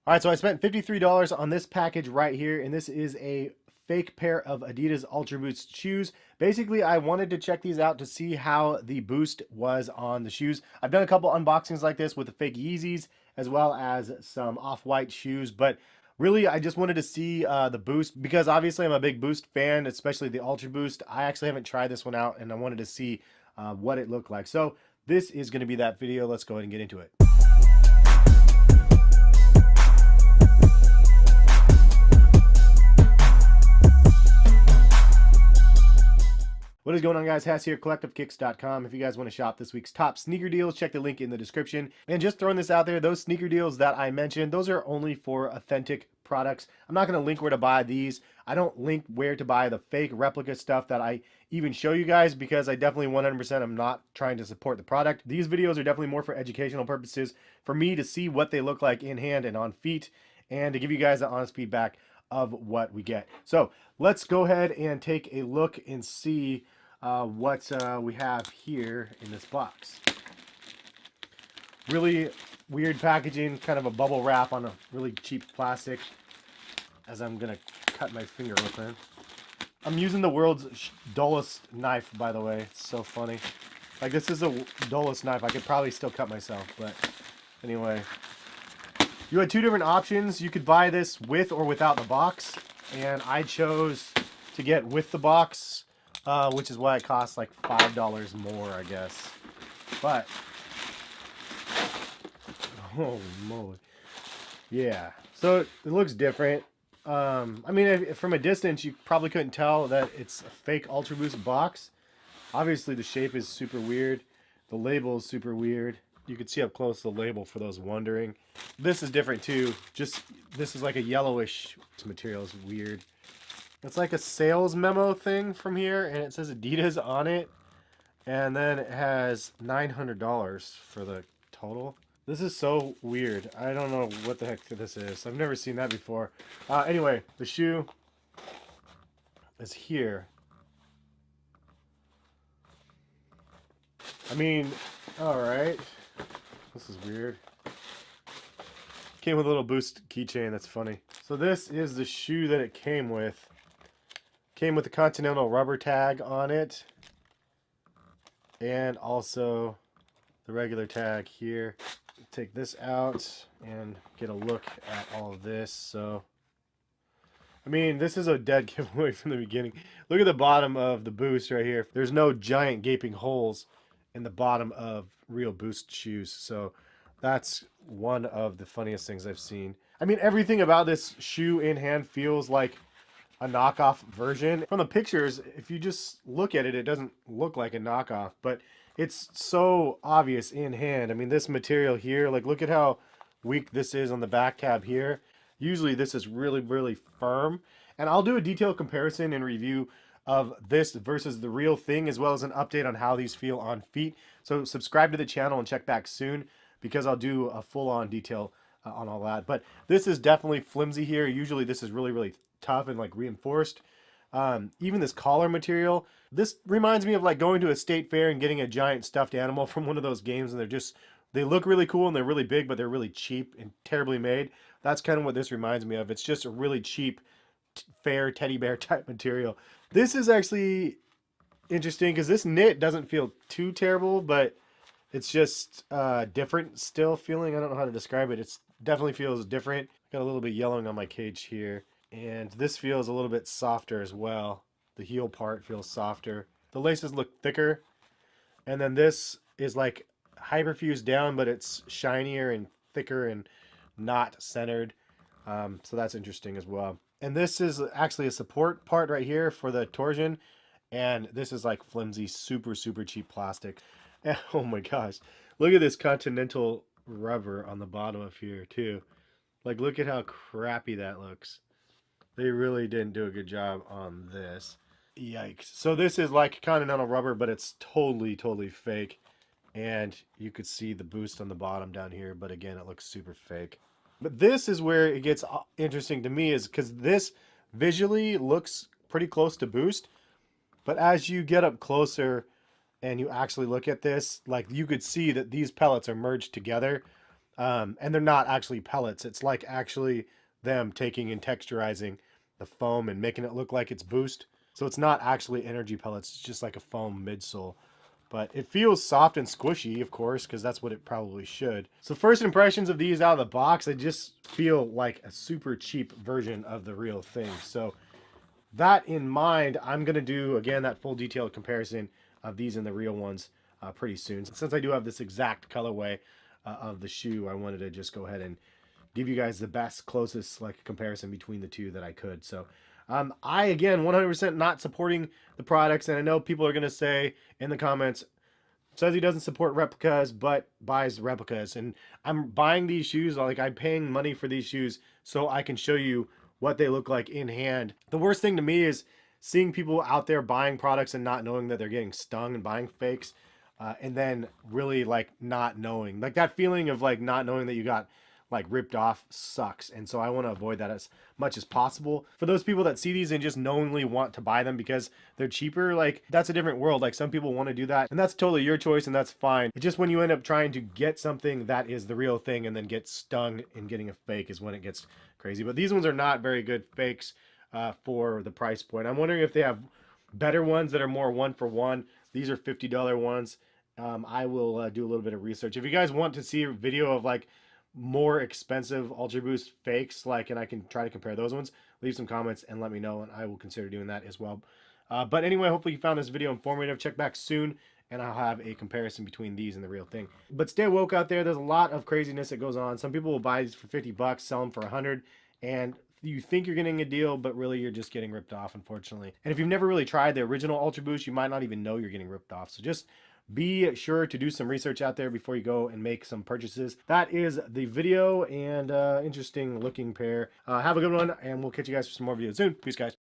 All right, so I spent $53 on this package right here, and this is a fake pair of Adidas Ultra Boost shoes. Basically, I wanted to check these out to see how the boost was on the shoes. I've done a couple unboxings like this with the fake Yeezys, as well as some off-white shoes, but really, I just wanted to see the boost because obviously I'm a big boost fan, especially the Ultra Boost. I actually haven't tried this one out, and I wanted to see what it looked like. So this is going to be that video. Let's go ahead and get into it. What is going on, guys? Hass here, collectivekicks.com. If you guys want to shop this week's top sneaker deals, check the link in the description. And just throwing this out there, those sneaker deals that I mentioned, those are only for authentic products. I'm not going to link where to buy these. I don't link where to buy the fake replica stuff that I even show you guys because I definitely 100% am not trying to support the product. These videos are definitely more for educational purposes, for me to see what they look like in hand and on feet, and to give you guys the honest feedback of what we get. So let's go ahead and take a look and see what we have here in this box. Really weird packaging, kind of a bubble wrap on a really cheap plastic, as I'm gonna cut my finger open. I'm using the world's dullest knife, by the way. It's so funny. Like, this is the dullest knife. I could probably still cut myself, but anyway. You had two different options. You could buy this with or without the box, and I chose to get with the box, which is why it costs like $5 more, I guess. But, oh moly. Yeah, so it looks different. I mean, from a distance, you probably couldn't tell that it's a fake Ultra Boost box. Obviously, the shape is super weird. The label is super weird. You can see up close the label for those wondering. This is different too. Just, this is like a yellowish material. It's weird. It's like a sales memo thing from here, and it says Adidas on it. And then it has $900 for the total. This is so weird. I don't know what the heck this is. I've never seen that before. Anyway, the shoe is here. I mean, alright. This is weird. Came with a little Boost keychain. That's funny. So this is the shoe that it came with. Came with the Continental rubber tag on it. And also the regular tag here. Take this out and get a look at all of this. So, I mean, this is a dead giveaway from the beginning. Look at the bottom of the Boost right here. There's no giant gaping holes in the bottom of real Boost shoes. So that's one of the funniest things I've seen. I mean, everything about this shoe in hand feels like a knockoff version. From the pictures, if you just look at it, it doesn't look like a knockoff, but it's so obvious in hand. I mean, this material here, like, look at how weak this is on the back tab here. Usually this is really, really firm. And I'll do a detailed comparison and review of this versus the real thing, as well as an update on how these feel on feet. So subscribe to the channel and check back soon, because I'll do a full-on detail on all that. But this is definitely flimsy here. Usually this is really, really tough and like reinforced. Even this collar material, this reminds me of like going to a state fair and getting a giant stuffed animal from one of those games, and they look really cool and they're really big, but they're really cheap and terribly made. That's kind of what this reminds me of. It's just a really cheap, fair teddy bear type material. This is actually interesting because this knit doesn't feel too terrible, but it's just different still feeling. I don't know how to describe it. It definitely feels different. Got a little bit yellowing on my cage here. And this feels a little bit softer as well. The heel part feels softer. The laces look thicker. And then this is like hyperfused down, but it's shinier and thicker and not centered. So that's interesting as well. And this is actually a support part right here for the torsion. And this is like flimsy, super, super cheap plastic. And, oh my gosh. Look at this Continental rubber on the bottom of here too. Like, look at how crappy that looks. They really didn't do a good job on this. Yikes. So this is like Continental rubber, but it's totally, totally fake. And you could see the Boost on the bottom down here, but again, it looks super fake. But this is where it gets interesting to me, is because this visually looks pretty close to Boost. But as you get up closer and you actually look at this, like, you could see that these pellets are merged together. And they're not actually pellets. It's like actually them taking and texturizing the foam and making it look like it's Boost. So it's not actually energy pellets. It's just like a foam midsole. But it feels soft and squishy, of course, because that's what it probably should. So first impressions of these out of the box, they just feel like a super cheap version of the real thing. So that in mind, I'm going to do, again, that full detailed comparison of these and the real ones pretty soon. Since I do have this exact colorway of the shoe, I wanted to just go ahead and give you guys the best, closest like comparison between the two that I could. So I, again, 100% not supporting the products. And I know people are going to say in the comments, says he doesn't support replicas, but buys replicas. And I'm buying these shoes, like I'm paying money for these shoes so I can show you what they look like in hand. The worst thing to me is seeing people out there buying products and not knowing that they're getting stung and buying fakes. And then really like not knowing, like that feeling of like not knowing that you got like ripped off sucks. And so I want to avoid that as much as possible. For those people that see these and just knowingly want to buy them because they're cheaper, like that's a different world. Like some people want to do that and that's totally your choice and that's fine. It's just when you end up trying to get something that is the real thing and then get stung in getting a fake is when it gets crazy. But these ones are not very good fakes for the price point. I'm wondering if they have better ones that are more one for one. These are $50 ones. I will do a little bit of research. If you guys want to see a video of like more expensive Ultra Boost fakes, like, and I can try to compare those ones, leave some comments and let me know, and I will consider doing that as well. But anyway, hopefully you found this video informative. Check back soon, and I'll have a comparison between these and the real thing. But stay woke out there. There's a lot of craziness that goes on. Some people will buy these for 50 bucks, sell them for 100, and you think you're getting a deal, but really you're just getting ripped off, unfortunately. And if you've never really tried the original Ultra Boost, you might not even know you're getting ripped off. So just be sure to do some research out there before you go and make some purchases. That is the video, and interesting looking pair. Have a good one, and we'll catch you guys for some more videos soon. Peace, guys.